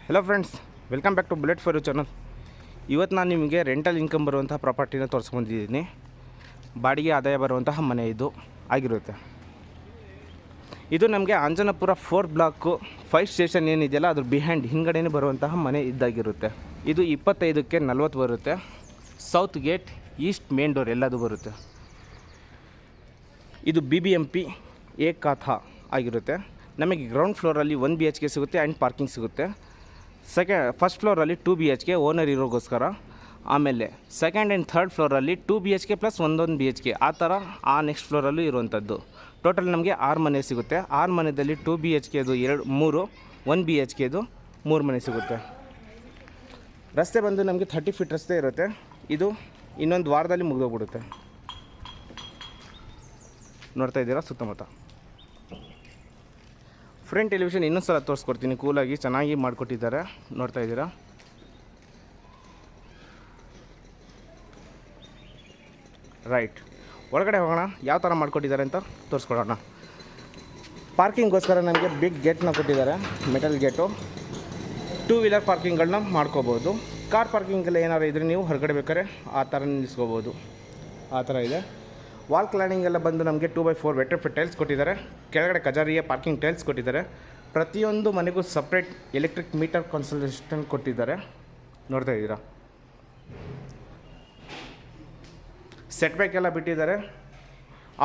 Hello friends, welcome back to bullet for you channel. ಇವತ್ತು ನಾನು ನಿಮಗೆ ರೆಂಟಲ್ ಇನ್ಕಮ್ ಬರುವಂತಹ ಪ್ರಾಪರ್ಟಿನ ತೋರಿಸ್ಕೊಂಡಿದ್ದೀನಿ. ಬಾಡಿಗೆ ಆದಾಯ ಬರುವಂತಹ ಮನೆ ಇದು ಆಗಿರುತ್ತೆ. ಇದು ನಮಗೆ ಅಂಜನಾಪುರ 4 ಬ್ಲಾಕು 5 ಸ್ಟೇಷನ್ ಏನಿದೆಯಲ್ಲ ಅದ್ರ ಬಿಹೈಂಡ್ ಹಿಂಗಡೆನೇ ಬರುವಂತಹ ಮನೆ ಇದ್ದಾಗಿರುತ್ತೆ. ಇದು 25ಕ್ಕೆ 40 ಬರುತ್ತೆ. South gate, east main door ಎಲ್ಲದು ಬರುತ್ತೆ. ಇದು BBMP ಏಕಾಥಾ ಆಗಿರುತ್ತೆ. ನಮಗೆ ಗ್ರೌಂಡ್ ಫ್ಲೋರಲ್ಲಿ 1 BHK ಸಿಗುತ್ತೆ ಆ್ಯಂಡ್ ಪಾರ್ಕಿಂಗ್ ಸಿಗುತ್ತೆ. ಫಸ್ಟ್ ಫ್ಲೋರಲ್ಲಿ 2 BHK ಓನರ್ ಇರೋಗೋಸ್ಕರ. ಆಮೇಲೆ ಸೆಕೆಂಡ್ ಆ್ಯಂಡ್ ಥರ್ಡ್ ಫ್ಲೋರಲ್ಲಿ 2 BHK ಪ್ಲಸ್ 1 BHK ಆ ಥರ ನೆಕ್ಸ್ಟ್ ಫ್ಲೋರಲ್ಲೂ ಇರುವಂಥದ್ದು. ಟೋಟಲ್ ನಮಗೆ 6 ಮನೆ ಸಿಗುತ್ತೆ. 6 ಮನೆಯಲ್ಲಿ 2 BHKದು 3, 1 BHKದು 3 ಮನೆ ಸಿಗುತ್ತೆ. ರಸ್ತೆ ಬಂದು ನಮಗೆ 30 ಫೀಟ್ ರಸ್ತೆ ಇರುತ್ತೆ. ಇದು ಇನ್ನೊಂದು ವಾರದಲ್ಲಿ ಮುಗಿದೋಗ್ಬಿಡುತ್ತೆ. ನೋಡ್ತಾ ಇದ್ದೀರಾ ಸುತ್ತಮುತ್ತ. ಫ್ರಂಟ್ ಟೆಲಿವಿಷನ್ ಇನ್ನೊಂದು ಸಲ ತೋರಿಸ್ಕೊಡ್ತೀನಿ. ಕೂಲಾಗಿ ಚೆನ್ನಾಗಿ ಮಾಡಿಕೊಟ್ಟಿದ್ದಾರೆ. ನೋಡ್ತಾ ಇದ್ದೀರಾ. ರೈಟ್, ಒಳಗಡೆ ಹೋಗೋಣ. ಯಾವ ಥರ ಮಾಡಿಕೊಟ್ಟಿದ್ದಾರೆ ಅಂತ ತೋರಿಸ್ಕೊಡೋಣ. ಪಾರ್ಕಿಂಗ್ಗೋಸ್ಕರ ನಮಗೆ ಬಿಗ್ ಗೇಟ್ನ ಕೊಟ್ಟಿದ್ದಾರೆ, ಮೆಟಲ್ ಗೇಟು. 2 ವೀಲರ್ ಪಾರ್ಕಿಂಗ್ಗಳನ್ನ ಮಾಡ್ಕೋಬೋದು. ಕಾರ್ ಪಾರ್ಕಿಂಗೆಲ್ಲ ಏನಾರು ಇದ್ದರೆ ನೀವು ಹೊರಗಡೆ ಬೇಕಾದ್ರೆ ಆ ಥರ ನಿಲ್ಲಿಸ್ಕೋಬೋದು. ಆ ಥರ ಇದೆ. ವಾಲ್ ಕ್ಲಾಡಿಂಗ್ ಎಲ್ಲ ಬಂದು ನಮಗೆ 2x4 ವೆಟ್ರಿಫೈಡ್ ಟೈಲ್ಸ್ ಕೊಟ್ಟಿದ್ದಾರೆ. ಕೆಳಗಡೆ ಕಜಾರಿಯ ಪಾರ್ಕಿಂಗ್ ಟೈಲ್ಸ್ ಕೊಟ್ಟಿದ್ದಾರೆ. ಪ್ರತಿಯೊಂದು ಮನೆಗೂ ಸಪ್ರೇಟ್ ಎಲೆಕ್ಟ್ರಿಕ್ ಮೀಟರ್ ಕನ್ಸಲ್ಟೇಷನ್ ಕೊಟ್ಟಿದ್ದಾರೆ. ನೋಡ್ತಾ ಇದ್ದೀರಾ. ಸೆಟ್ ಬ್ಯಾಕ್ ಎಲ್ಲ ಬಿಟ್ಟಿದ್ದಾರೆ.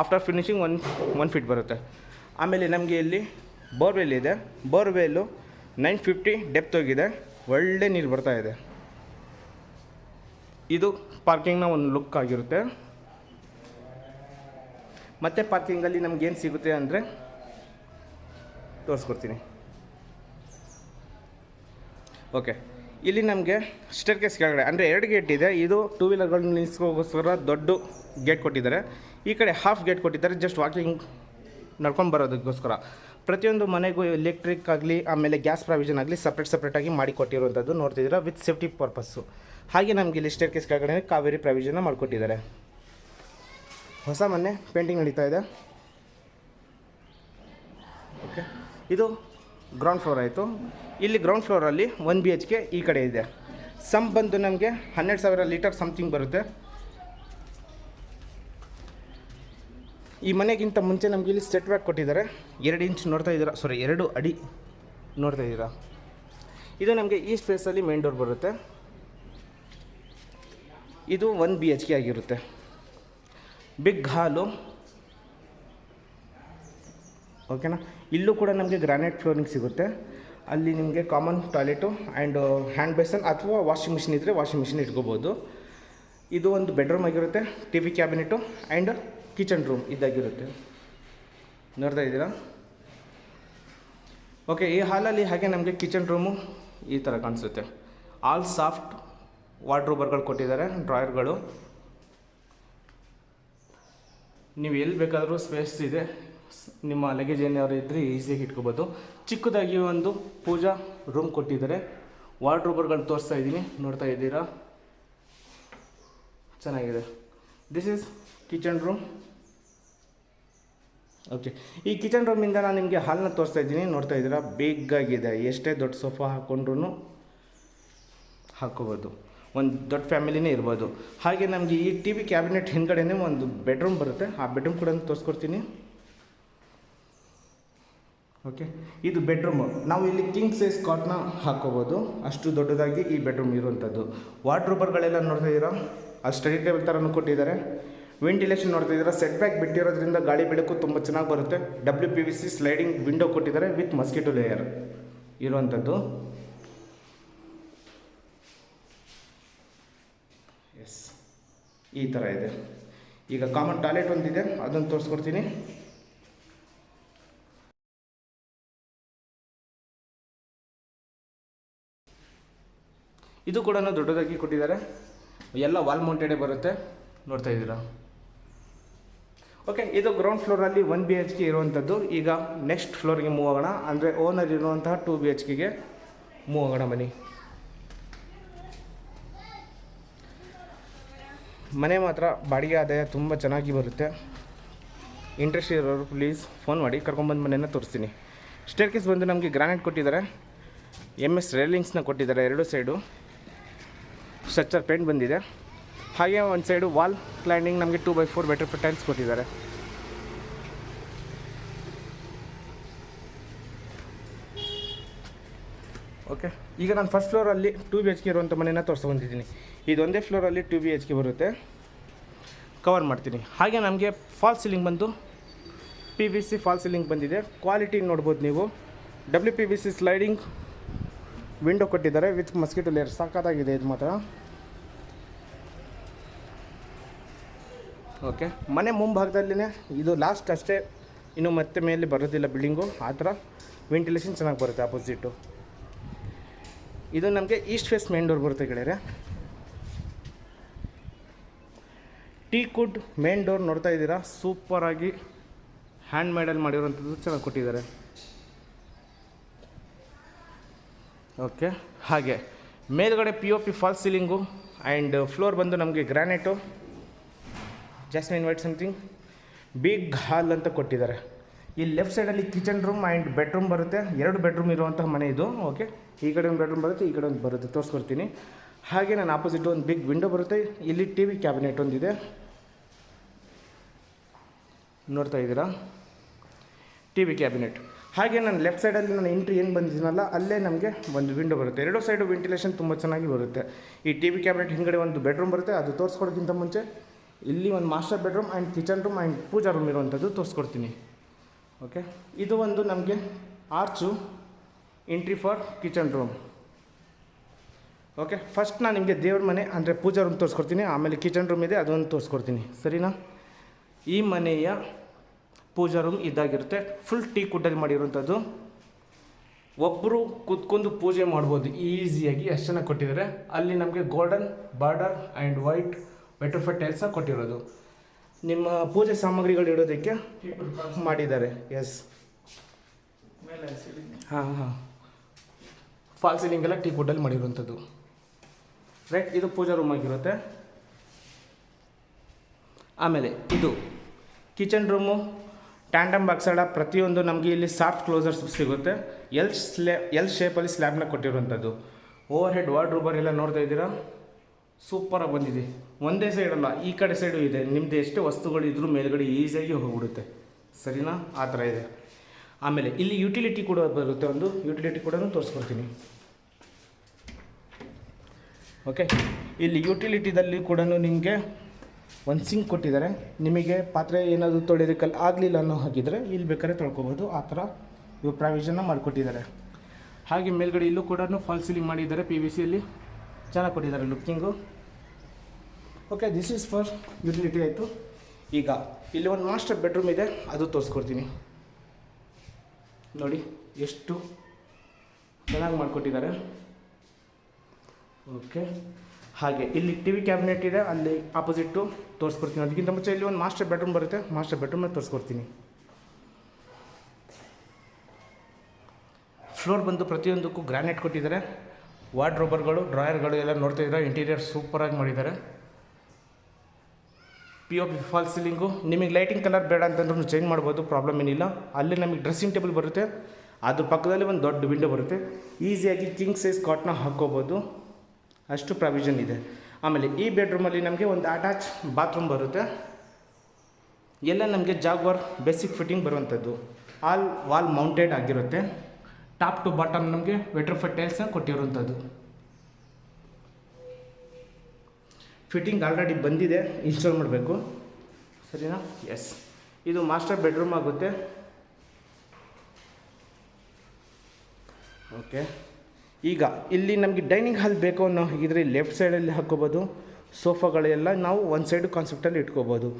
ಆಫ್ಟರ್ ಫಿನಿಶಿಂಗ್ 1 ಫೀಟ್ ಬರುತ್ತೆ. ಆಮೇಲೆ ನಮಗೆ ಇಲ್ಲಿ ಬೋರ್ವೆಲ್ ಇದೆ. ಬೋರ್ವೆಲ್ಲು 950 ಡೆಪ್ತ್ ಹೋಗಿದೆ. ಒಳ್ಳೆ ನೀರು ಬರ್ತಾ ಇದೆ. ಇದು ಪಾರ್ಕಿಂಗ್ನ ಒಂದು ಲುಕ್ ಆಗಿರುತ್ತೆ. ಮತ್ತು ಪಾರ್ಕಿಂಗಲ್ಲಿ ನಮಗೇನು ಸಿಗುತ್ತೆ ಅಂದರೆ ತೋರಿಸ್ಕೊಡ್ತೀನಿ. ಓಕೆ, ಇಲ್ಲಿ ನಮಗೆ ಸ್ಟೇರ್ಕೇಸ್ ಕೆಳಗಡೆ ಅಂದರೆ 2 ಗೇಟ್ ಇದೆ. ಇದು 2 ವೀಲರ್ಗಳನ್ನ ನಿಲ್ಲಿಸ್ಕೋಗೋಸ್ಕರ ದೊಡ್ಡ ಗೇಟ್ ಕೊಟ್ಟಿದ್ದಾರೆ. ಈ ಕಡೆ ಹಾಫ್ ಗೇಟ್ ಕೊಟ್ಟಿದ್ದಾರೆ, ಜಸ್ಟ್ ವಾಕಿಂಗ್ ನಡ್ಕೊಂಡು ಬರೋದಕ್ಕೋಸ್ಕರ. ಪ್ರತಿಯೊಂದು ಮನೆಗೂ ಎಲೆಕ್ಟ್ರಿಕ್ ಆಗಲಿ ಆಮೇಲೆ ಗ್ಯಾಸ್ ಪ್ರಾವಿಷನ್ ಆಗಲಿ ಸಪ್ರೇಟಾಗಿ ಮಾಡಿ ಕೊಟ್ಟಿರುವಂಥದ್ದು ನೋಡ್ತಿದ್ದೀರಾ, ವಿತ್ ಸೇಫ್ಟಿ ಪರ್ಪಸ್ಸು. ಹಾಗೆ ನಮಗೆ ಇಲ್ಲಿ ಸ್ಟೇರ್ಕೇಸ್ ಕೆಳಗಡೆ ಕಾವೇರಿ ಪ್ರಾವಿಷನ್ನ ಮಾಡಿಕೊಟ್ಟಿದ್ದಾರೆ. ಹೊಸ ಮನೆ ಪೇಂಟಿಂಗ್ ನಡೀತಾ ಇದೆ. ಓಕೆ, ಇದು ಗ್ರೌಂಡ್ ಫ್ಲೋರ್ ಆಯಿತು. ಇಲ್ಲಿ ಗ್ರೌಂಡ್ ಫ್ಲೋರಲ್ಲಿ 1 BHK ಈ ಕಡೆ ಇದೆ. ಸಮ್ ಬಂದು ನಮಗೆ 12,000 ಲೀಟರ್ ಸಮಥಿಂಗ್ ಬರುತ್ತೆ. ಈ ಮನೆಗಿಂತ ಮುಂಚೆ ನಮಗೆ ಇಲ್ಲಿ ಸೆಟ್ ಬ್ಯಾಕ್ ಕೊಟ್ಟಿದ್ದಾರೆ. 2 ಇಂಚ್ ನೋಡ್ತಾ ಇದ್ದೀರಾ, 2 ಅಡಿ ನೋಡ್ತಾ ಇದ್ದೀರಾ. ಇದು ನಮಗೆ ಈಸ್ಟ್ ಫೇಸಲ್ಲಿ ಮೇನ್ ಡೋರ್ ಬರುತ್ತೆ. ಇದು 1 BHK ಆಗಿರುತ್ತೆ. ಬಿಗ್ ಹಾಲು. ಓಕೆನಾ. ಇಲ್ಲೂ ಕೂಡ ನಮಗೆ ಗ್ರಾನೈಟ್ ಫ್ಲೋರಿಂಗ್ ಸಿಗುತ್ತೆ. ಅಲ್ಲಿ ನಿಮಗೆ common toilet and hand basin ಅಥವಾ ವಾಷಿಂಗ್ ಮಿಷಿನ್ ಇದ್ದರೆ ವಾಷಿಂಗ್ ಮಿಷಿನ್ ಇಟ್ಕೋಬೋದು. ಇದು ಒಂದು ಬೆಡ್ರೂಮ್ ಆಗಿರುತ್ತೆ. TV cabinet and kitchen room ಇದ್ದಾಗಿರುತ್ತೆ. ನೋಡ್ತಾ ಇದ್ದೀರಾ. ಓಕೆ, ಈ ಹಾಲಲ್ಲಿ ಹಾಗೆ ನಮಗೆ ಕಿಚನ್ ರೂಮು ಈ ಥರ ಕಾಣಿಸುತ್ತೆ. ಆಲ್ ಸಾಫ್ಟ್ ವಾರ್ಡ್ರೋಬರ್ಗಳು ಕೊಟ್ಟಿದ್ದಾರೆ, ಡ್ರಾಯರ್ಗಳು. ನೀವು ಎಲ್ಲಿ ಬೇಕಾದರೂ ಸ್ಪೇಸ್ ಇದೆ. ನಿಮ್ಮ ಲಗೇಜ್ ಏನಾದ್ರು ಇದ್ದರೆ ಈಸಿಯಾಗಿ ಇಟ್ಕೋಬೋದು. ಚಿಕ್ಕದಾಗಿ ಒಂದು ಪೂಜಾ ರೂಮ್ ಕೊಟ್ಟಿದ್ದಾರೆ. ವಾರ್ಡ್ರೋಬರ್ಗಳು ತೋರಿಸ್ತಾ ಇದ್ದೀನಿ, ನೋಡ್ತಾ ಇದ್ದೀರಾ. ಚೆನ್ನಾಗಿದೆ. This is kitchen room. Okay, ಈ ಕಿಚನ್ ರೂಮಿಂದ ನಾನು ನಿಮಗೆ ಹಾಲ್ನ ತೋರಿಸ್ತಾ ಇದ್ದೀನಿ. ನೋಡ್ತಾ ಇದ್ದೀರಾ, ಬಿಗ್ಗಾಗಿದೆ. ಎಷ್ಟೇ ದೊಡ್ಡ ಸೋಫಾ ಹಾಕ್ಕೊಂಡ್ರೂ ಹಾಕ್ಕೋಬೋದು. ಒಂದು ದೊಡ್ಡ ಫ್ಯಾಮಿಲಿನೇ ಇರ್ಬೋದು. ಹಾಗೆ ನಮಗೆ ಈ TV ಕ್ಯಾಬಿನೆಟ್ ಹಿಂದ್ಗಡೆನೇ ಒಂದು ಬೆಡ್ರೂಮ್ ಬರುತ್ತೆ. ಆ ಬೆಡ್ರೂಮ್ ಕೂಡ ತೋರಿಸ್ಕೊಡ್ತೀನಿ. ಓಕೆ, ಇದು ಬೆಡ್ರೂಮು. ನಾವು ಇಲ್ಲಿ ಕಿಂಗ್ ಸೈಜ್ ಕಾಟ್ನ ಹಾಕ್ಕೋಬೋದು. ಅಷ್ಟು ದೊಡ್ಡದಾಗಿ ಈ ಬೆಡ್ರೂಮ್ ಇರುವಂಥದ್ದು. ವಾರ್ಡ್ರೋಬರ್ಗಳೆಲ್ಲ ನೋಡ್ತಾ ಇದ್ದೀರಾ, ಆ ಸ್ಟಡಿ ಟೇಬಲ್ ಥರನೂ ಕೊಟ್ಟಿದ್ದಾರೆ. ವೆಂಟಿಲೇಷನ್ ನೋಡ್ತಾ ಇದ್ದೀರಾ. ಸೆಟ್ ಬ್ಯಾಕ್ ಬಿಟ್ಟಿರೋದ್ರಿಂದ ಗಾಳಿ ಬೆಳಕು ತುಂಬ ಚೆನ್ನಾಗಿ ಬರುತ್ತೆ. WPVC ಸ್ಲೈಡಿಂಗ್ ವಿಂಡೋ ಕೊಟ್ಟಿದ್ದಾರೆ ವಿತ್ ಮಸ್ಕಿಟೋ ಲೇಯರ್ ಇರುವಂಥದ್ದು. ಎಸ್, ಈ ಥರ ಇದೆ. ಈಗ ಕಾಮನ್ ಟಾಯ್ಲೆಟ್ ಒಂದಿದೆ, ಅದನ್ನು ತೋರಿಸ್ಕೊಡ್ತೀನಿ. ಇದು ಕೂಡ ದೊಡ್ಡದಾಗಿ ಕೊಟ್ಟಿದ್ದಾರೆ. ಎಲ್ಲ ವಾಲ್ ಮೌಂಟೆಡೇ ಬರುತ್ತೆ. ನೋಡ್ತಾ ಇದ್ದೀರಾ. ಓಕೆ, ಇದು ಗ್ರೌಂಡ್ ಫ್ಲೋರಲ್ಲಿ 1 BHK ಇರುವಂಥದ್ದು. ಈಗ ನೆಕ್ಸ್ಟ್ ಫ್ಲೋರ್ಗೆ ಮೂವ್ ಆಗೋಣ. ಅಂದರೆ ಓನರ್ ಇರುವಂತಹ 2 BHKಗೆ ಮೂವ್ ಆಗೋಣ ಬನ್ನಿ. ಮನೆ ಮಾತ್ರ ಬಾಡಿಗೆ ಆದಾಯ ತುಂಬ ಚೆನ್ನಾಗಿ ಬರುತ್ತೆ. ಇಂಟ್ರೆಸ್ಟ್ ಇರೋರು ಪ್ಲೀಸ್ ಫೋನ್ ಮಾಡಿ ಕರ್ಕೊಂಬಂದು ಮನೆಯನ್ನು ತೋರಿಸ್ತೀನಿ. ಸ್ಟೇರ್ಕೇಸ್ ಬಂದು ನಮಗೆ ಗ್ರಾನೈಟ್ ಕೊಟ್ಟಿದ್ದಾರೆ. MS ರೇಲಿಂಗ್ಸ್ನ ಕೊಟ್ಟಿದ್ದಾರೆ, ಎರಡು ಸೈಡು ಸ್ಟ್ರಕ್ಚರ್ ಪೇಂಟ್ ಬಂದಿದೆ. ಹಾಗೆ ಒಂದು ಸೈಡು ವಾಲ್ ಕ್ಲೈಂಡಿಂಗ್ ನಮಗೆ 2x4 ವೆಟ್ರಿಫೈಡ್ ಟೈಲ್ಸ್ ಕೊಟ್ಟಿದ್ದಾರೆ. ಓಕೆ, ಈಗ ನಾನು ಫಸ್ಟ್ ಫ್ಲೋರಲ್ಲಿ 2 BHK ಇರುವಂಥ ಮನೆಯನ್ನು ತೋರಿಸ್ಕೊಂಡಿದ್ದೀನಿ. ಇದೊಂದೇ ಫ್ಲೋರಲ್ಲಿ 2 BHK ಬರುತ್ತೆ, ಕವರ್ ಮಾಡ್ತೀನಿ. ಹಾಗೆ ನಮಗೆ ಫಾಲ್ ಸೀಲಿಂಗ್ ಬಂದು PVC ಫಾಲ್ ಸೀಲಿಂಗ್ ಬಂದಿದೆ. ಕ್ವಾಲಿಟಿ ನೋಡ್ಬೋದು ನೀವು. WPVC ಸ್ಲೈಡಿಂಗ್ ವಿಂಡೋ ಕೊಟ್ಟಿದ್ದಾರೆ ವಿತ್ ಮಸ್ಕಿಟೋ ಲೇಯರ್. ಸಾಕಾಗಿದೆ ಇದು ಮಾತ್ರ. ಓಕೆ, ಮನೆ ಮುಂಭಾಗದಲ್ಲಿನೇ ಇದು ಲಾಸ್ಟ್ ಅಷ್ಟೇ, ಇನ್ನು ಮತ್ತೆ ಮೇಲೆ ಬರೋದಿಲ್ಲ ಬಿಲ್ಡಿಂಗು. ಆ ಥರ ವೆಂಟಿಲೇಷನ್ ಚೆನ್ನಾಗಿ ಬರುತ್ತೆ. ಆಪೋಸಿಟು ಇದು ನಮಗೆ ಈಸ್ಟ್ ಫೇಸ್ ಮೇನ್ ಡೋರ್ ಬರುತ್ತೆ ಗೆಳೆಯರೆ. ಟೀಕ್ವುಡ್ ಮೇನ್ ಡೋರ್ ನೋಡ್ತಾ ಇದ್ದೀರಾ, ಸೂಪರಾಗಿ ಹ್ಯಾಂಡ್ ಮೇಡಲ್ಲಿ ಮಾಡಿರೋಂಥದ್ದು ಚೆನ್ನಾಗಿ ಕೊಟ್ಟಿದ್ದಾರೆ. ಓಕೆ, ಹಾಗೆ ಮೇಲ್ಗಡೆ POP fall ceiling and floor ಬಂದು ನಮಗೆ granite jasmine white something. Big hall ಅಂತ ಕೊಟ್ಟಿದ್ದಾರೆ. ಈ ಲೆಫ್ಟ್ ಸೈಡಲ್ಲಿ ಕಿಚನ್ ರೂಮ್ ಆ್ಯಂಡ್ ಬೆಡ್ರೂಮ್ ಬರುತ್ತೆ. 2 ಬೆಡ್ರೂಮ್ ಇರುವಂತಹ ಮನೆ ಇದು. ಓಕೆ, ಈ ಕಡೆ ಒಂದು ಬೆಡ್ರೂಮ್ ಬರುತ್ತೆ, ಈ ಕಡೆ ಒಂದು ಬರುತ್ತೆ, ತೋರಿಸ್ಕೊಡ್ತೀನಿ. ಹಾಗೆ ನಾನು ಆಪೋಸಿಟ್ ಒಂದು ಬಿಗ್ ವಿಂಡೋ ಬರುತ್ತೆ. ಇಲ್ಲಿ TV ಕ್ಯಾಬಿನೆಟ್ ಒಂದಿದೆ, ನೋಡ್ತಾ ಇದ್ದೀರಾ, TV ಕ್ಯಾಬಿನೆಟ್. ಹಾಗೆ ನಾನು ಲೆಫ್ಟ್ ಸೈಡಲ್ಲಿ ನಾನು ಎಂಟ್ರಿ ಏನು ಬಂದಿದ್ದೀನಲ್ಲ, ಅಲ್ಲೇ ನಮಗೆ ಒಂದು ವಿಂಡೋ ಬರುತ್ತೆ. 2 ಸೈಡು ವೆಂಟಿಲೇಷನ್ ತುಂಬ ಚೆನ್ನಾಗಿ ಬರುತ್ತೆ. ಈ TV ಕ್ಯಾಬಿನೆಟ್ ಹಿಂಗಡೆ ಒಂದು ಬೆಡ್ರೂಮ್ ಬರುತ್ತೆ. ಅದು ತೋರಿಸ್ಕೊಡೋಕ್ಕಿಂತ ಮುಂಚೆ ಇಲ್ಲಿ ಒಂದು master bedroom and kitchen room and puja room ಇರುವಂಥದ್ದು ತೋರಿಸ್ಕೊಡ್ತೀನಿ. ಓಕೆ, ಇದು ಒಂದು ನಮಗೆ arch entry for kitchen room. Okay, first ನಾನು ನಿಮಗೆ ದೇವ್ರ ಮನೆ ಅಂದರೆ ಪೂಜಾ ರೂಮ್ ತೋರಿಸ್ಕೊಡ್ತೀನಿ, ಆಮೇಲೆ ಕಿಚನ್ ರೂಮ್ ಇದೆ ಅದೊಂದು ತೋರಿಸ್ಕೊಡ್ತೀನಿ, ಸರಿನಾ? ಈ ಮನೆಯ ಪೂಜಾ ರೂಮ್ ಇದಾಗಿರುತ್ತೆ. ಫುಲ್ ಟೀಕ್ವುಡ್ಡಲ್ಲಿ ಮಾಡಿರುವಂಥದ್ದು. ಒಬ್ಬರು ಕೂತ್ಕೊಂಡು ಪೂಜೆ ಮಾಡ್ಬೋದು ಈಸಿಯಾಗಿ, ಅಷ್ಟು ಚೆನ್ನಾಗಿ ಕೊಟ್ಟಿದ್ದಾರೆ. ಅಲ್ಲಿ ನಮಗೆ golden border and white vitrified ಟೈಲ್ಸ್ನ ಕೊಟ್ಟಿರೋದು. ನಿಮ್ಮ ಪೂಜೆ ಸಾಮಗ್ರಿಗಳು ಇಡೋದಕ್ಕೆ ಮಾಡಿದ್ದಾರೆ. ಎಸ್, ಹಾಂ, ಫಾಲ್ ಸೀಲಿಂಗ್ ಎಲ್ಲ ಟೀಕ್ವುಡ್ಡಲ್ಲಿ ಮಾಡಿರುವಂಥದ್ದು. ರೈಟ್, ಇದು ಪೂಜಾ ರೂಮ್ ಆಗಿರುತ್ತೆ. ಆಮೇಲೆ ಇದು ಕಿಚನ್ ರೂಮು. ಟ್ಯಾಂಡಮ್ ಬಾಕ್ಸಡ ಪ್ರತಿಯೊಂದು ನಮಗೆ ಇಲ್ಲಿ ಸಾಫ್ಟ್ ಕ್ಲೋಸರ್ಸ್ ಸಿಗುತ್ತೆ. ಎಲ್ ಶೇಪಲ್ಲಿ ಸ್ಲ್ಯಾಬ್ನ ಕೊಟ್ಟಿರುವಂಥದ್ದು. ಓವರ್ ಹೆಡ್ ವಾರ್ಡ್ರೋಬರ್ ಎಲ್ಲ ನೋಡ್ತಾ ಇದ್ದೀರಾ, ಸೂಪರಾಗಿ ಬಂದಿದೆ. ಒಂದೇ ಸೈಡಲ್ಲ, ಈ ಕಡೆ ಸೈಡು ಇದೆ. ನಿಮ್ಮದು ಎಷ್ಟೇ ವಸ್ತುಗಳು ಇದ್ರೂ ಮೇಲ್ಗಡೆ ಈಸಿಯಾಗಿ ಹೋಗ್ಬಿಡುತ್ತೆ, ಸರಿನಾ? ಆ ಥರ ಇದೆ. ಆಮೇಲೆ ಇಲ್ಲಿ ಯುಟಿಲಿಟಿ ಕೂಡ ಬರುತ್ತೆ, ಒಂದು ಯುಟಿಲಿಟಿ ಕೂಡ ತೋರಿಸ್ಕೊಡ್ತೀನಿ. ಓಕೆ, ಇಲ್ಲಿ ಯುಟಿಲಿಟಿದಲ್ಲಿ ಕೂಡ ನಿಮಗೆ ಒಂದು ಸಿಂಕ್ ಕೊಟ್ಟಿದ್ದಾರೆ. ನಿಮಗೆ ಪಾತ್ರೆ ಏನಾದರೂ ತೊಳೆಯೋದಕ್ಕಲ್ಲಿ ಆಗಲಿಲ್ಲ ಅನ್ನೋ ಹಾಗಿದ್ರೆ ಇಲ್ಲಿ ಬೇಕಾದ್ರೆ ತೊಳ್ಕೊಬೋದು. ಆ ಥರ ಇವು ಪ್ರಾವಿಷನ್ನ ಮಾಡಿಕೊಟ್ಟಿದ್ದಾರೆ. ಹಾಗೆ ಮೇಲ್ಗಡೆ ಇಲ್ಲೂ ಕೂಡ ಫಾಲ್ ಸೀಲಿಂಗ್ ಮಾಡಿದ್ದಾರೆ. PVCಯಲ್ಲಿ ಚೆನ್ನಾಗಿ ಕೊಟ್ಟಿದ್ದಾರೆ looking. Okay, this is for utility ಆಯಿತು. ಈಗ ಇಲ್ಲಿ ಒಂದು ಮಾಸ್ಟರ್ ಬೆಡ್ರೂಮ್ ಇದೆ, ಅದು ತೋರಿಸ್ಕೊಡ್ತೀನಿ. ನೋಡಿ ಎಷ್ಟು ಚೆನ್ನಾಗಿ ಮಾಡಿಕೊಟ್ಟಿದ್ದಾರೆ. ಓಕೆ, ಹಾಗೆ ಇಲ್ಲಿ TV ಕ್ಯಾಬಿನೆಟ್ ಇದೆ, ಅಲ್ಲಿ ಆಪೋಸಿಟ್ಟು ತೋರಿಸ್ಕೊಡ್ತೀನಿ. ಅದಕ್ಕಿಂತ ಮುಂಚೆ ಇಲ್ಲಿ ಒಂದು ಮಾಸ್ಟರ್ ಬೆಡ್ರೂಮ್ ಬರುತ್ತೆ, ಮಾಸ್ಟರ್ ಬೆಡ್ರೂಮ್ನ ತೋರಿಸ್ಕೊಡ್ತೀನಿ. ಫ್ಲೋರ್ ಬಂದು ಪ್ರತಿಯೊಂದಕ್ಕೂ ಗ್ರಾನೈಟ್ ಕೊಟ್ಟಿದ್ದಾರೆ. ವಾರ್ಡ್ರೋಬರ್ಗಳು, ಡ್ರಾಯರ್ಗಳು ಎಲ್ಲ ನೋಡ್ತಾ ಇದ್ದಾರೆ. ಇಂಟೀರಿಯರ್ ಸೂಪರಾಗಿ ಮಾಡಿದ್ದಾರೆ. POP fall ceiling. ನಿಮಗೆ ಲೈಟಿಂಗ್ ಕಲರ್ ಬೇಡ ಅಂತಂದ್ರೂ ಚೇಂಜ್ ಮಾಡ್ಬೋದು, ಪ್ರಾಬ್ಲಮ್ ಏನಿಲ್ಲ. ಅಲ್ಲಿ ನಮಗೆ ಡ್ರೆಸ್ಸಿಂಗ್ ಟೇಬಲ್ ಬರುತ್ತೆ, ಅದ್ರ ಪಕ್ಕದಲ್ಲಿ ಒಂದು ದೊಡ್ಡ ವಿಂಡೋ ಬರುತ್ತೆ. ಈಸಿಯಾಗಿ ಕಿಂಗ್ ಸೈಜ್ ಕಾಟ್ನ ಹಾಕ್ಕೋಬೋದು, ಅಷ್ಟು ಪ್ರಾವಿಷನ್ ಇದೆ. ಆಮೇಲೆ ಈ ಬೆಡ್ರೂಮಲ್ಲಿ ನಮಗೆ ಒಂದು ಅಟ್ಯಾಚ್ ಬಾತ್ರೂಮ್ ಬರುತ್ತೆ. ಎಲ್ಲ ನಮಗೆ ಜಾಗ್ವಾರ್ ಬೇಸಿಕ್ ಫಿಟ್ಟಿಂಗ್ ಬರುವಂಥದ್ದು. ಆಲ್ ವಾಲ್ ಮೌಂಟೆಡ್ ಆಗಿರುತ್ತೆ. ಟಾಪ್ ಟು ಬಾಟಮ್ ನಮಗೆ ವೆಟ್ರಿಫೈಡ್ ಟೈಲ್ಸ್ನ ಕೊಟ್ಟಿರುವಂಥದ್ದು. ಫಿಟ್ಟಿಂಗ್ ಆಲ್ರೆಡಿ ಬಂದಿದೆ, ಇನ್ಸ್ಟಾಲ್ ಮಾಡಬೇಕು, ಸರಿನಾ? ಎಸ್, ಇದು ಮಾಸ್ಟರ್ ಬೆಡ್ರೂಮ್ ಆಗುತ್ತೆ. ಓಕೆ, ಈಗ ಇಲ್ಲಿ ನಮಗೆ ಡೈನಿಂಗ್ ಹಾಲ್ ಬೇಕು ಅನ್ನೋ ಹಾಗಿದ್ರೆ ಲೆಫ್ಟ್ ಸೈಡಲ್ಲಿ ಹಾಕ್ಕೋಬೋದು. ಸೋಫಾಗಳೆಲ್ಲ ನಾವು ಒಂದು ಸೈಡು ಕಾನ್ಸೆಪ್ಟಲ್ಲಿ ಇಟ್ಕೋಬೋದು.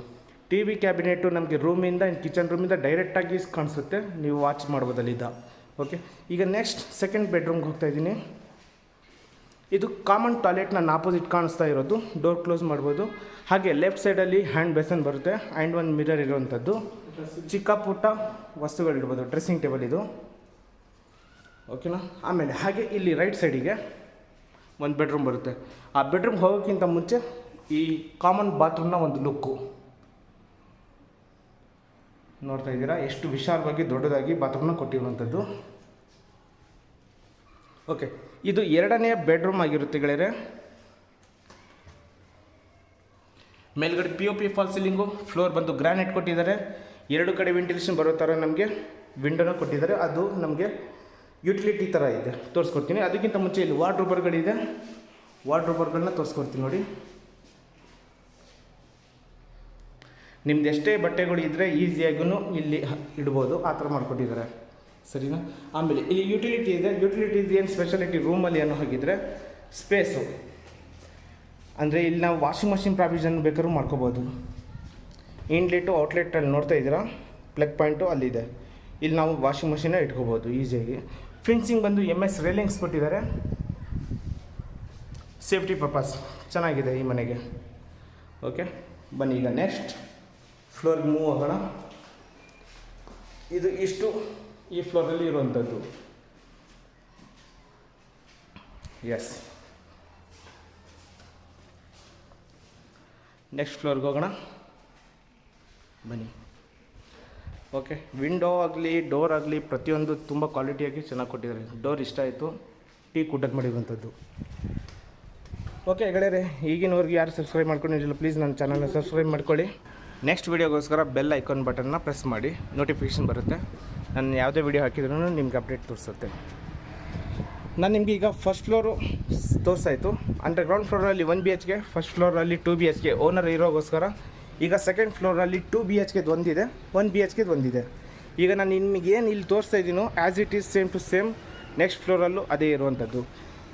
TV ಕ್ಯಾಬಿನೆಟು ನಮಗೆ ರೂಮಿಂದ ಕಿಚನ್ ರೂಮಿಂದ ಡೈರೆಕ್ಟಾಗಿ ಕಾಣಿಸುತ್ತೆ, ನೀವು ವಾಚ್ ಮಾಡ್ಬೋದು ಅಲ್ಲಿದ್ದ. ಓಕೆ, ಈಗ ನೆಕ್ಸ್ಟ್ ಸೆಕೆಂಡ್ ಬೆಡ್ರೂಮ್ಗೆ ಹೋಗ್ತಾಯಿದ್ದೀನಿ. ಇದು ಕಾಮನ್ ಟಾಯ್ಲೆಟ್ ನನ್ನ ಆಪೋಸಿಟ್ ಕಾಣಿಸ್ತಾ ಇರೋದು. ಡೋರ್ ಕ್ಲೋಸ್ ಮಾಡ್ಬೋದು. ಹಾಗೆ ಲೆಫ್ಟ್ ಸೈಡಲ್ಲಿ ಹ್ಯಾಂಡ್ ಬೇಸನ್ ಬರುತ್ತೆ ಆ್ಯಂಡ್ ಒಂದು ಮಿರರ್ ಇರುವಂಥದ್ದು. ಚಿಕ್ಕ ಪುಟ್ಟ ವಸ್ತುಗಳಿರ್ಬೋದು. ಡ್ರೆಸ್ಸಿಂಗ್ ಟೇಬಲ್ ಇದು, ಓಕೆನಾ? ಆಮೇಲೆ ಹಾಗೆ ಇಲ್ಲಿ ರೈಟ್ ಸೈಡಿಗೆ ಒಂದು ಬೆಡ್ರೂಮ್ ಬರುತ್ತೆ. ಆ ಬೆಡ್ರೂಮ್ ಹೋಗೋಕ್ಕಿಂತ ಮುಂಚೆ ಈ ಕಾಮನ್ ಬಾತ್ರೂಮ್ನ ಒಂದು ಲುಕ್ಕು ನೋಡ್ತಾ ಇದ್ದೀರಾ, ಎಷ್ಟು ವಿಶಾಲವಾಗಿ ದೊಡ್ಡದಾಗಿ ಬಾತ್ರೂಮ್ನ ಕೊಟ್ಟಿರುವಂಥದ್ದು. ಓಕೆ, ಇದು ಎರಡನೇ ಬೆಡ್ರೂಮ್ ಆಗಿರುತ್ತೆ ಗೆಳೆಯರೆ. ಮೇಲ್ಗಡೆ POP ಫಾಲ್ ಸೀಲಿಂಗು, ಫ್ಲೋರ್ ಬಂದು ಗ್ರಾನೈಟ್ ಕೊಟ್ಟಿದ್ದಾರೆ. ಎರಡು ಕಡೆ ವೆಂಟಿಲೇಷನ್ ಬರೋ ಥರ ನಮಗೆ ವಿಂಡೋನ ಕೊಟ್ಟಿದ್ದಾರೆ. ಅದು ನಮಗೆ ಯುಟಿಲಿಟಿ ಥರ ಇದೆ, ತೋರಿಸ್ಕೊಡ್ತೀನಿ. ಅದಕ್ಕಿಂತ ಮುಂಚೆ ಇಲ್ಲಿ ವಾರ್ಡ್ರೋಬರ್ಗಳಿದೆ, ವಾರ್ಡ್ರೋಬರ್ಗಳನ್ನ ತೋರಿಸ್ಕೊಡ್ತೀನಿ ನೋಡಿ. ನಿಮ್ದು ಎಷ್ಟೇ ಬಟ್ಟೆಗಳು ಇದ್ದರೆ ಈಸಿಯಾಗೂ ಇಲ್ಲಿ ಇಡ್ಬೋದು, ಆ ಥರ ಮಾಡಿಕೊಟ್ಟಿದ್ದಾರೆ, ಸರಿನಾ. ಆಮೇಲೆ ಇಲ್ಲಿ ಯುಟಿಲಿಟಿ ಇದೆ. ಯುಟಿಲಿಟಿ ಏನು ಸ್ಪೆಷಾಲಿಟಿ ರೂಮಲ್ಲಿ ಏನೋ ಹಾಗಿದ್ರೆ ಸ್ಪೇಸು ಅಂದರೆ ಇಲ್ಲಿ ನಾವು ವಾಷಿಂಗ್ ಮಷಿನ್ ಪ್ರಾವಿಷನ್ ಬೇಕಾದ್ರೂ ಮಾಡ್ಕೋಬೋದು. ಇನ್ಲೆಟು ಔಟ್ಲೆಟಲ್ಲಿ ನೋಡ್ತಾ ಇದ್ದೀರಾ, ಪ್ಲಗ್ ಪಾಯಿಂಟು ಅಲ್ಲಿದೆ. ಇಲ್ಲಿ ನಾವು ವಾಷಿಂಗ್ ಮಷಿನ ಇಟ್ಕೋಬೋದು ಈಸಿಯಾಗಿ. ಫಿನ್ಸಿಂಗ್ ಬಂದು MS ರೇಲಿಂಗ್ಸ್ ಕೊಟ್ಟಿದ್ದಾರೆ, ಸೇಫ್ಟಿ ಪರ್ಪಸ್ ಚೆನ್ನಾಗಿದೆ ಈ ಮನೆಗೆ. ಓಕೆ, ಬನ್ನಿ ಈಗ ನೆಕ್ಸ್ಟ್ ಫ್ಲೋರ್ಗೆ ಮೂವ್ ಆಗೋಣ. ಇದು ಇಷ್ಟು ಈ ಫ್ಲೋರಲ್ಲಿ ಇರುವಂಥದ್ದು. ಎಸ್, ನೆಕ್ಸ್ಟ್ ಫ್ಲೋರ್ಗೆ ಹೋಗೋಣ ಬನ್ನಿ. ಓಕೆ, ವಿಂಡೋ ಆಗಲಿ ಡೋರ್ ಆಗಲಿ ಪ್ರತಿಯೊಂದು ತುಂಬ ಕ್ವಾಲಿಟಿಯಾಗಿ ಚೆನ್ನಾಗಿ ಕೊಟ್ಟಿದ್ದಾರೆ. ಡೋರ್ ಇಷ್ಟ ಆಯಿತು, ಟೀ ಕುಡ್ಡಕ್ಕೆ ಮಾಡಿರುವಂಥದ್ದು. ಓಕೆ ಗೆಳೆಯರೆ, ಈಗಿನವರೆಗೆ ಯಾರು ಸಬ್ಸ್ಕ್ರೈಬ್ ಮಾಡ್ಕೊಂಡಿರಲಿಲ್ಲ ಪ್ಲೀಸ್ ನನ್ನ ಚಾನಲ್ನ ಸಬ್ಸ್ಕ್ರೈಬ್ ಮಾಡ್ಕೊಳ್ಳಿ. ನೆಕ್ಸ್ಟ್ ವೀಡಿಯೋಗೋಸ್ಕರ ಬೆಲ್ ಐಕಾನ್ ಬಟನ್ನ ಪ್ರೆಸ್ ಮಾಡಿ, ನೋಟಿಫಿಕೇಷನ್ ಬರುತ್ತೆ. ನಾನು ಯಾವುದೇ ವೀಡಿಯೋ ಹಾಕಿದ್ರೂ ನಿಮ್ಗೆ ಅಪ್ಡೇಟ್ ತೋರಿಸುತ್ತೆ. ನಾನು ನಿಮಗೆ ಈಗ ಫಸ್ಟ್ ಫ್ಲೋರು ತೋರಿಸಾಯಿತು. ಅಂದರೆ ಗ್ರೌಂಡ್ ಫ್ಲೋರಲ್ಲಿ 1 BHK, ಫಸ್ಟ್ ಫ್ಲೋರಲ್ಲಿ 2 BHK ಓನರ್ ಇರೋಗೋಸ್ಕರ ಈಗ ಸೆಕೆಂಡ್ ಫ್ಲೋರಲ್ಲಿ 2 BHK ಒಂದಿದೆ, 1 BHK ಒಂದಿದೆ. ಈಗ ನಾನು ನಿಮಗೆ ಏನು ಇಲ್ಲಿ ತೋರಿಸ್ತಾ ಇದ್ದೀನೋ as it is same to same next ಫ್ಲೋರಲ್ಲೂ ಅದೇ ಇರುವಂಥದ್ದು.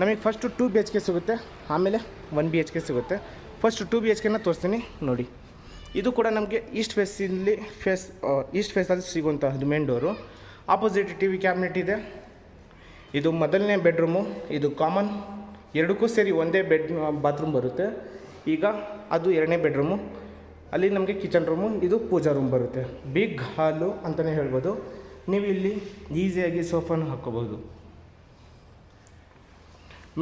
ನಮಗೆ ಫಸ್ಟು 2 BHK ಸಿಗುತ್ತೆ, ಆಮೇಲೆ 1 BHK ಸಿಗುತ್ತೆ. ಫಸ್ಟ್ 2 BHKನ ತೋರಿಸ್ತೀನಿ ನೋಡಿ. ಇದು ಕೂಡ ನಮಗೆ ಈಸ್ಟ್ ಫೇಸಲ್ಲಿ ಸಿಗುವಂಥದ್ದು main door. Opposite TV cabinet ಇದೆ. ಇದು ಮೊದಲನೇ ಬೆಡ್ರೂಮು, ಇದು ಕಾಮನ್, ಎರಡಕ್ಕೂ ಸೇರಿ ಒಂದೇ ಬಾತ್ರೂಮ್ ಬರುತ್ತೆ. ಈಗ ಅದು ಎರಡನೇ ಬೆಡ್ರೂಮು. ಅಲ್ಲಿ ನಮಗೆ ಕಿಚನ್ ರೂಮು, ಇದು ಪೂಜಾ ರೂಮ್ ಬರುತ್ತೆ. ಬಿಗ್ ಹಾಲು ಅಂತಲೇ ಹೇಳ್ಬೋದು. ನೀವು ಇಲ್ಲಿ ಈಸಿಯಾಗಿ ಸೋಫಾನ ಹಾಕ್ಕೋಬೋದು.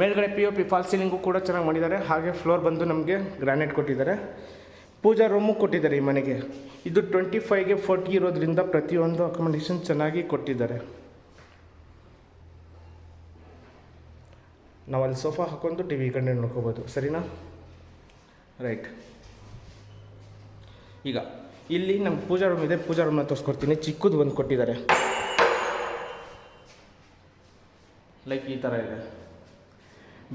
ಮೇಲ್ಗಡೆ POP ಫಾಲ್ ಸೀಲಿಂಗು ಕೂಡ ಚೆನ್ನಾಗಿ ಮಾಡಿದ್ದಾರೆ. ಹಾಗೆ ಫ್ಲೋರ್ ಬಂದು ನಮಗೆ ಗ್ರಾನೈಟ್ ಕೊಟ್ಟಿದ್ದಾರೆ. ಪೂಜಾ ರೂಮು ಕೊಟ್ಟಿದ್ದಾರೆ ಈ ಮನೆಗೆ. ಇದು 25ಗೆ 40 ಇರೋದ್ರಿಂದ ಪ್ರತಿಯೊಂದು ಅಕೊಮಡೇಷನ್ ಚೆನ್ನಾಗಿ ಕೊಟ್ಟಿದ್ದಾರೆ. ನಾವು ಅಲ್ಲಿ ಸೋಫಾ ಹಾಕೊಂಡು TV ಕಂಡು ನೋಡ್ಕೋಬೋದು, ಸರಿನಾ. ರೈಟ್, ಈಗ ಇಲ್ಲಿ ನಮ್ಮ ಪೂಜಾ ರೂಮ್ ಇದೆ. ಪೂಜಾ ರೂಮ್ನ ತೋರಿಸ್ಕೊಡ್ತೀನಿ. ಚಿಕ್ಕದು ಒಂದು ಕೊಟ್ಟಿದ್ದಾರೆ, ಲೈಕ್ ಈ ಥರ ಇದೆ.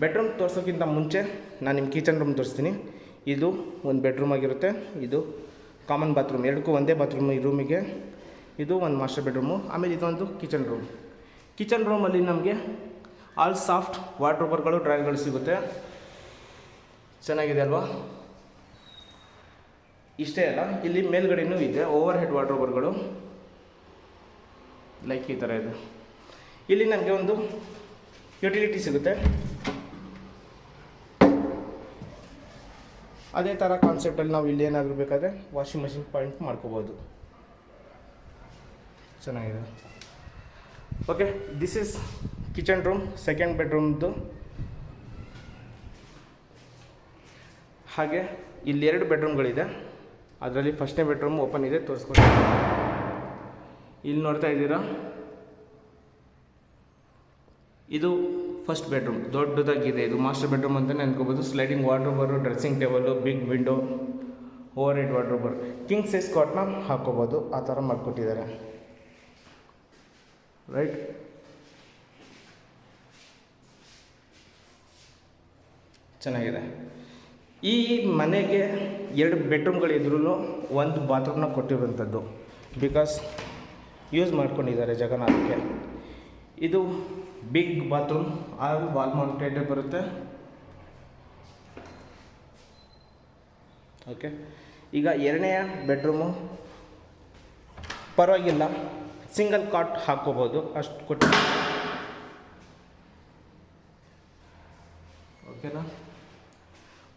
ಬೆಡ್ರೂಮ್ ತೋರಿಸೋಕ್ಕಿಂತ ಮುಂಚೆ ನಾನು ನಿಮ್ಮ ಕಿಚನ್ ರೂಮ್ ತೋರಿಸ್ತೀನಿ. ಇದು ಒಂದು ಬೆಡ್ರೂಮ್ ಆಗಿರುತ್ತೆ, ಇದು ಕಾಮನ್ ಬಾತ್ರೂಮ್, ಎರಡಕ್ಕೂ ಒಂದೇ ಬಾತ್ರೂಮ್ ಈ ರೂಮಿಗೆ. ಇದು ಒಂದು ಮಾಸ್ಟರ್ ಬೆಡ್ರೂಮು. ಆಮೇಲೆ ಇದೊಂದು ಕಿಚನ್ ರೂಮ್. ಕಿಚನ್ ರೂಮಲ್ಲಿ ನಮಗೆ ಆಲ್ ಸಾಫ್ಟ್ ವಾರ್ಡ್ರೋಬರ್ಗಳು, ಡ್ರಾಯರ್ಗಳು ಸಿಗುತ್ತೆ. ಚೆನ್ನಾಗಿದೆ ಅಲ್ವಾ. ಇಷ್ಟೇ ಅಲ್ಲ, ಇಲ್ಲಿ ಮೇಲ್ಗಡೆನೂ ಇದೆ ಓವರ್ ಹೆಡ್ ವಾರ್ಡ್ರೋಬರ್ಗಳು, ಲೈಕ್ ಈ ಥರ ಇದೆ. ಇಲ್ಲಿ ನಮಗೆ ಒಂದು ಯುಟಿಲಿಟಿ ಸಿಗುತ್ತೆ. ಅದೇ ಥರ ಕಾನ್ಸೆಪ್ಟಲ್ಲಿ ನಾವು ಇಲ್ಲಿ ಏನಾದರೂ ಬೇಕಾದರೆ ವಾಷಿಂಗ್ ಮಷಿನ್ ಪಾಯಿಂಟ್ ಮಾಡ್ಕೋಬೋದು. ಚೆನ್ನಾಗಿದೆ. Okay, this is kitchen room, second ಬೆಡ್ರೂಮ್ದು. ಹಾಗೆ ಇಲ್ಲಿ 2 ಬೆಡ್ರೂಮ್ಗಳಿದೆ. ಅದರಲ್ಲಿ ಫಸ್ಟ್ನೇ ಬೆಡ್ರೂಮ್ ಓಪನ್ ಇದೆ, ತೋರಿಸ್ಕೊಡ್ತೀನಿ. ಇಲ್ಲಿ ನೋಡ್ತಾ ಇದ್ದೀರಾ, ಇದು ಫಸ್ಟ್ ಬೆಡ್ರೂಮ್ ದೊಡ್ಡದಾಗಿದೆ. ಇದು ಮಾಸ್ಟರ್ ಬೆಡ್ರೂಮ್ ಅಂತಲೇ ಅನ್ಕೋಬೋದು. Sliding wardrobe, dressing table, big window, overhead wardrobe, king size ಕಾಟ್ನ ಹಾಕ್ಕೋಬೋದು. ಆ ಥರ ಮಾಡಿಕೊಟ್ಟಿದ್ದಾರೆ. ರೈಟ್, ಚೆನ್ನಾಗಿದೆ. ಈ ಮನೆಗೆ 2 ಬೆಡ್ರೂಮ್ಗಳಿದ್ರೂ 1 ಬಾತ್ರೂಮ್ನ ಕೊಟ್ಟಿರುವಂಥದ್ದು. ಬಿಕಾಸ್ ಯೂಸ್ ಮಾಡ್ಕೊಂಡಿದ್ದಾರೆ ಜಾಗನ ಅದಕ್ಕೆ. ಇದು big bathroom, all wall mounted ಬರುತ್ತೆ. ಓಕೆ, ಈಗ ಎರಡನೆಯ ಬೆಡ್ರೂಮು ಪರವಾಗಿಲ್ಲ, ಸಿಂಗಲ್ ಕಾಟ್ ಹಾಕ್ಕೋಬೋದು, ಅಷ್ಟು ಕೊಟ್ಟು. ಓಕೆನಾ,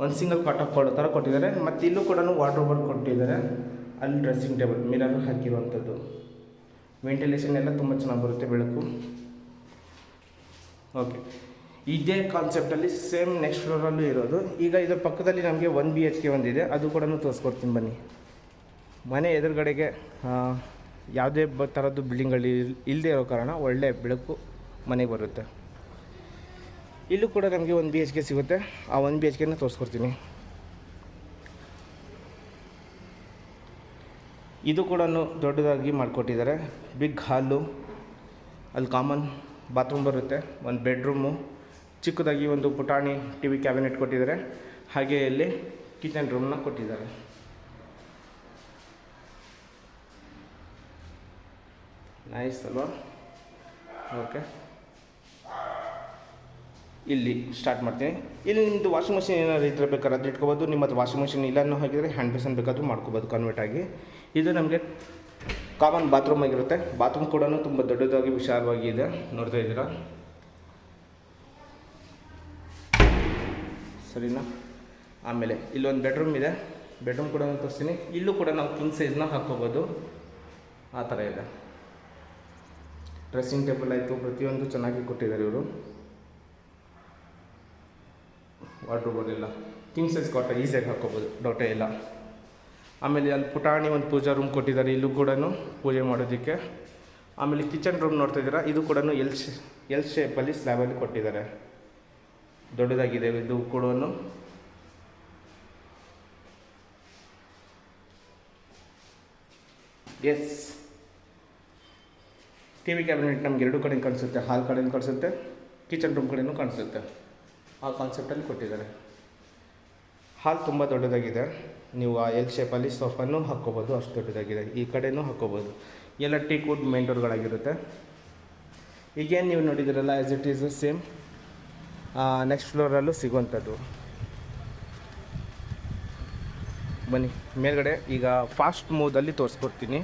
ಒಂದು ಸಿಂಗಲ್ ಕಾಟ್ ಹಾಕ್ಕೊಳ್ಳೋ ಥರ ಕೊಟ್ಟಿದ್ದಾರೆ. ಮತ್ತು ಇಲ್ಲೂ ಕೂಡ ವಾರ್ಡ್ರೋಬರ್ ಕೊಟ್ಟಿದ್ದಾರೆ. ಅಲ್ಲಿ ಡ್ರೆಸ್ಸಿಂಗ್ ಟೇಬಲ್, ಮಿರರ್ ಹಾಕಿರುವಂಥದ್ದು. ವೆಂಟಿಲೇಷನ್ ಎಲ್ಲ ತುಂಬ ಚೆನ್ನಾಗಿ ಬರುತ್ತೆ, ಬೆಳಕು. ಓಕೆ, ಇದೇ ಕಾನ್ಸೆಪ್ಟಲ್ಲಿ ಸೇಮ್ ನೆಕ್ಸ್ಟ್ ಫ್ಲೋರಲ್ಲೂ ಇರೋದು. ಈಗ ಇದರ ಪಕ್ಕದಲ್ಲಿ ನಮಗೆ 1 BHK ಒಂದಿದೆ, ಅದು ಕೂಡ ತೋರಿಸ್ಕೊಡ್ತೀನಿ ಬನ್ನಿ. ಮನೆ ಎದುರುಗಡೆಗೆ ಯಾವುದೇ ಥರದ್ದು ಬಿಲ್ಡಿಂಗ್ಗಳು ಇಲ್ಲದೆ ಇರೋ ಕಾರಣ ಒಳ್ಳೆ ಬೆಳಕು ಮನೆಗೆ ಬರುತ್ತೆ. ಇಲ್ಲೂ ಕೂಡ ನಮಗೆ 1 BHK ಸಿಗುತ್ತೆ. ಆ 1 BHKನ ತೋರಿಸ್ಕೊಡ್ತೀನಿ. ಇದು ಕೂಡ ದೊಡ್ಡದಾಗಿ ಮಾಡಿಕೊಟ್ಟಿದ್ದಾರೆ. ಬಿಗ್ ಹಾಲು, ಅಲ್ಲಿ ಕಾಮನ್ ಬಾತ್ರೂಮ್ ಬರುತ್ತೆ, ಒಂದು ಬೆಡ್ರೂಮು, ಚಿಕ್ಕದಾಗಿ ಒಂದು ಪುಟಾಣಿ TV ಕ್ಯಾಬಿನೆಟ್ ಕೊಟ್ಟಿದ್ದಾರೆ. ಹಾಗೆ ಇಲ್ಲಿ ಕಿಚನ್ ರೂಮ್ನ ಕೊಟ್ಟಿದ್ದಾರೆ. ನೈಸ್ ಅಲ್ವಾ? ಓಕೆ, ಇಲ್ಲಿ ಸ್ಟಾರ್ಟ್ ಮಾಡ್ತೀನಿ. ಇಲ್ಲಿ ನಿಮ್ಮದು ವಾಷಿಂಗ್ ಮಷಿನ್ ಏನಾದ್ರು ಇದ್ರೆ ಬೇಕಾದ್ರೆ ಅದು ಇಟ್ಕೋಬೋದು. ನಿಮ್ಮ ಹತ್ರ ವಾಷಿಂಗ್ ಮಷಿನ್ ಇಲ್ಲನೂ ಹಾಕಿದರೆ ಹ್ಯಾಂಡ್ ಬೇಸನ್ ಬೇಕಾದರೂ ಮಾಡ್ಕೋಬೋದು ಕನ್ವರ್ಟ್ ಆಗಿ. ಇದು ನಮಗೆ ಕಾಮನ್ ಬಾತ್ರೂಮ್ ಆಗಿರುತ್ತೆ. ಬಾತ್ರೂಮ್ ಕೂಡ ತುಂಬ ದೊಡ್ಡದಾಗಿ ವಿಶಾಲವಾಗಿ ಇದೆ, ನೋಡ್ತಾ ಇದ್ದೀರಾ ಸರಿನಾ? ಆಮೇಲೆ ಇಲ್ಲೊಂದು ಬೆಡ್ರೂಮ್ ಇದೆ. ಬೆಡ್ರೂಮ್ ಕೂಡ ತೋರಿಸ್ತೀನಿ. ಇಲ್ಲೂ ಕೂಡ ನಾವು ಕಿಂಗ್ ಸೈಜ್ನ ಹಾಕ್ಕೋಬೋದು, ಆ ಥರ ಇದೆ. ಡ್ರೆಸ್ಸಿಂಗ್ ಟೇಬಲ್ ಆಯಿತು, ಪ್ರತಿಯೊಂದು ಚೆನ್ನಾಗಿ ಕೊಟ್ಟಿದ್ದಾರೆ ಇವರು. ವಾರ್ಡ್ರೋಬಲ್ಲೆಲ್ಲ ಕಿಂಗ್ ಸೈಜ್ ಕಾಟ ಈಸಿಯಾಗಿ ಹಾಕ್ಕೋಬೋದು, ಡೌಟೇ ಇಲ್ಲ. ಆಮೇಲೆ ಅಲ್ಲಿ ಪುಟಾಣಿ ಒಂದು ಪೂಜಾ ರೂಮ್ ಕೊಟ್ಟಿದ್ದಾರೆ, ಇಲ್ಲೂ ಕೂಡ ಪೂಜೆ ಮಾಡೋದಕ್ಕೆ. ಆಮೇಲೆ ಕಿಚನ್ ರೂಮ್ ನೋಡ್ತಾ ಇದ್ದೀರಾ, ಇದು ಕೂಡ ಎಲ್ ಶೇಪಲ್ಲಿ ಸ್ಲ್ಯಾಬಲ್ಲಿ ಕೊಟ್ಟಿದ್ದಾರೆ, ದೊಡ್ಡದಾಗಿದೆ ಇದು ಕೂಡ. ಎಸ್, TV ಕ್ಯಾಬಿನೆಟ್ ನಮ್ಗೆ ಎರಡು ಕಡೆ ಕಾಣಿಸುತ್ತೆ, ಹಾಲ್ ಕಡೆಯೂ ಕಾಣಿಸುತ್ತೆ, ಕಿಚನ್ ರೂಮ್ ಕಡೆಯೂ ಕಾಣಿಸುತ್ತೆ. ಆ ಕಾನ್ಸೆಪ್ಟಲ್ಲಿ ಕೊಟ್ಟಿದ್ದಾರೆ. ಹಾಲ್ ತುಂಬ ದೊಡ್ಡದಾಗಿದೆ. ನೀವು ಆ ಎಲ್ ಶೇಪಲ್ಲಿ ಸೋಫಾನು ಹಾಕ್ಕೋಬೋದು, ಅಷ್ಟು ದೊಡ್ಡದಾಗಿದೆ. ಈ ಕಡೆಯೂ ಹಾಕ್ಕೋಬೋದು. ಎಲ್ಲ ಟೀಕ್ ವುಡ್ ಮೇನ್ ಡೋರ್ಗಳಾಗಿರುತ್ತೆ. ಈಗೇನು ನೀವು ನೋಡಿದಿರಲ್ಲ, as it is same next ಫ್ಲೋರಲ್ಲೂ ಸಿಗುವಂಥದ್ದು. ಬನ್ನಿ ಮೇಲ್ಗಡೆ ಈಗ ಫಾಸ್ಟ್ ಮೂದಲ್ಲಿ ತೋರಿಸ್ಕೊಡ್ತೀನಿ.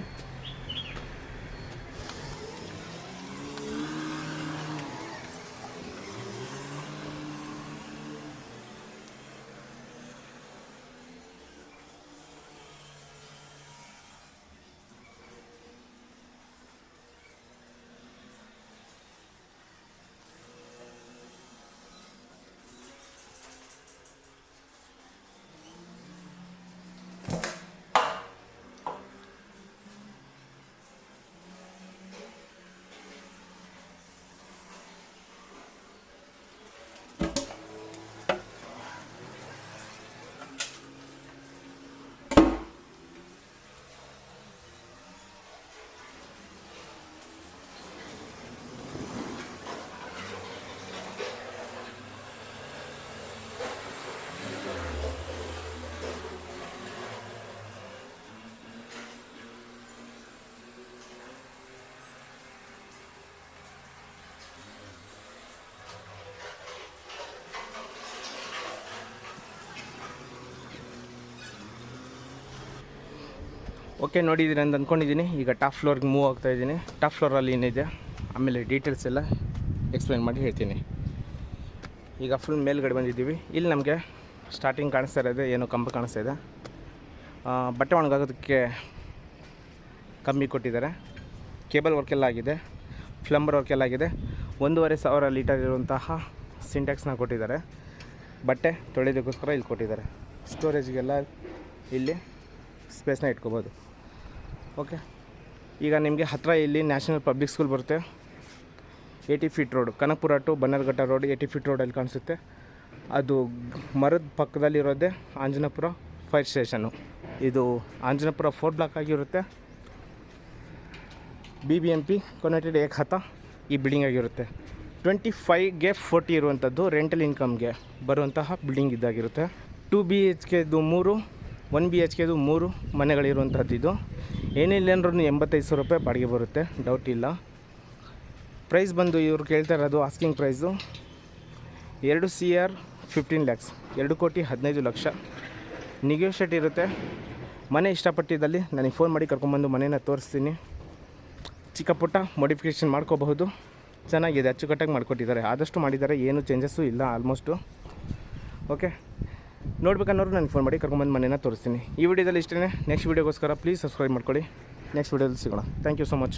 ಓಕೆ, ನೋಡಿದ್ದೀರಿ ಅಂತ ಅಂದ್ಕೊಂಡಿದ್ದೀನಿ. ಈಗ ಟಾಪ್ ಫ್ಲೋರ್ಗೆ ಮೂವ್ ಆಗ್ತಾಯಿದ್ದೀನಿ. ಟಾಪ್ ಫ್ಲೋರಲ್ಲಿ ಏನಿದೆ ಆಮೇಲೆ ಡೀಟೇಲ್ಸ್ ಎಲ್ಲ ಎಕ್ಸ್ಪ್ಲೇನ್ ಮಾಡಿ ಹೇಳ್ತೀನಿ. ಈಗ ಫುಲ್ ಮೇಲ್ಗಡೆ ಬಂದಿದ್ದೀವಿ. ಇಲ್ಲಿ ನಮಗೆ ಸ್ಟಾರ್ಟಿಂಗ್ ಕಾಣಿಸ್ತಾ ಇರೋದು ಏನೋ ಕಂಬ ಕಾಣಿಸ್ತಾ ಇದೆ. ಬಟ್ಟೆ ಒಣಗಾಗೋದಕ್ಕೆ ಕಮ್ಮಿ ಕೊಟ್ಟಿದ್ದಾರೆ. ಕೇಬಲ್ ವರ್ಕೆಲ್ಲ ಆಗಿದೆ, ಪ್ಲಂಬರ್ ವರ್ಕೆಲ್ಲ ಆಗಿದೆ. 1,500 ಲೀಟರ್ ಇರುವಂತಹ ಸಿಂಟ್ಯಾಕ್ಸ್ನ ಕೊಟ್ಟಿದ್ದಾರೆ. ಬಟ್ಟೆ ತೊಳೆಯೋದಕ್ಕೋಸ್ಕರ ಇಲ್ಲಿ ಕೊಟ್ಟಿದ್ದಾರೆ. ಸ್ಟೋರೇಜ್ಗೆಲ್ಲ ಇಲ್ಲಿ ಸ್ಪೇಸ್ನ ಇಟ್ಕೋಬೋದು. ಓಕೆ, ಈಗ ನಿಮಗೆ ಹತ್ತಿರ ಇಲ್ಲಿ ನ್ಯಾಷನಲ್ ಪಬ್ಲಿಕ್ ಸ್ಕೂಲ್ ಬರುತ್ತೆ. 80 feet road, Kanakapura to Bannerghatta road 80 feet ರೋಡಲ್ಲಿ ಕಾಣಿಸುತ್ತೆ. ಅದು ಮರದ ಪಕ್ಕದಲ್ಲಿರೋದೇ ಆಂಜನೇಯಪುರ ಫೈರ್ ಸ್ಟೇಷನ್ನು. ಇದು ಆಂಜನೇಯಪುರ 4 ಬ್ಲಾಕ್ ಆಗಿರುತ್ತೆ. BBMP ಕೊನೆಟೆಡ್ ಏಕಹತ ಈ ಬಿಲ್ಡಿಂಗ್ ಆಗಿರುತ್ತೆ. 25ಗೆ 40 ಇರುವಂಥದ್ದು ರೆಂಟಲ್ ಇನ್ಕಮ್ಗೆ ಬರುವಂತಹ ಬಿಲ್ಡಿಂಗ್ ಇದ್ದಾಗಿರುತ್ತೆ. 2 BHKದು 3, 1 BHKದು 3 ಮನೆಗಳಿರುವಂಥದ್ದು. ಇದು ಏನಿಲ್ಲ ಅಂದ್ರೂ 85,000 ರೂಪಾಯಿ ಬಾಡಿಗೆ ಬರುತ್ತೆ, ಡೌಟ್ ಇಲ್ಲ. ಪ್ರೈಸ್ ಬಂದು ಇವರು ಕೇಳ್ತಾ ಇರೋದು asking price 2 CR 15 lakhs, 2,15,00,000. Negotiate ಇರುತ್ತೆ. ಮನೆ ಇಷ್ಟಪಟ್ಟಿದ್ದಲ್ಲಿ ನನಗೆ ಫೋನ್ ಮಾಡಿ ಕರ್ಕೊಂಬಂದು ಮನೇನ ತೋರಿಸ್ತೀನಿ. ಚಿಕ್ಕ ಪುಟ್ಟ ಮಾಡಿಫಿಕೇಷನ್ ಮಾಡ್ಕೋಬಹುದು. ಚೆನ್ನಾಗಿದೆ, ಅಚ್ಚುಕಟ್ಟಾಗಿ ಮಾಡಿಕೊಟ್ಟಿದ್ದಾರೆ. ಆದಷ್ಟು ಮಾಡಿದ್ದಾರೆ, ಏನು ಚೇಂಜಸ್ಸು ಇಲ್ಲ ಆಲ್ಮೋಸ್ಟು. ಓಕೆ, ನೋಡ್ಬೇಕನ್ನೋರು ನನಗೆ ಫೋನ್ ಮಾಡಿ ಕರ್ಕೊಂಬಂದು ಮನೇನ ತೋರಿಸ್ತೀನಿ. ಈ ವಿಡಿಯೋದಲ್ಲಿ ಇಷ್ಟೇ. ನೆಕ್ಸ್ಟ್ ವೀಡಿಯೋಗೋಸ್ಕರ ಪ್ಲೀಸ್ ಸಬ್ಸ್ಕ್ರೈಬ್ ಮಾಡ್ಕೊಳ್ಳಿ. ನೆಕ್ಸ್ಟ್ ವೀಡಿಯೋದಲ್ಲಿ ಸಿಗೋಣ. Thank you so much.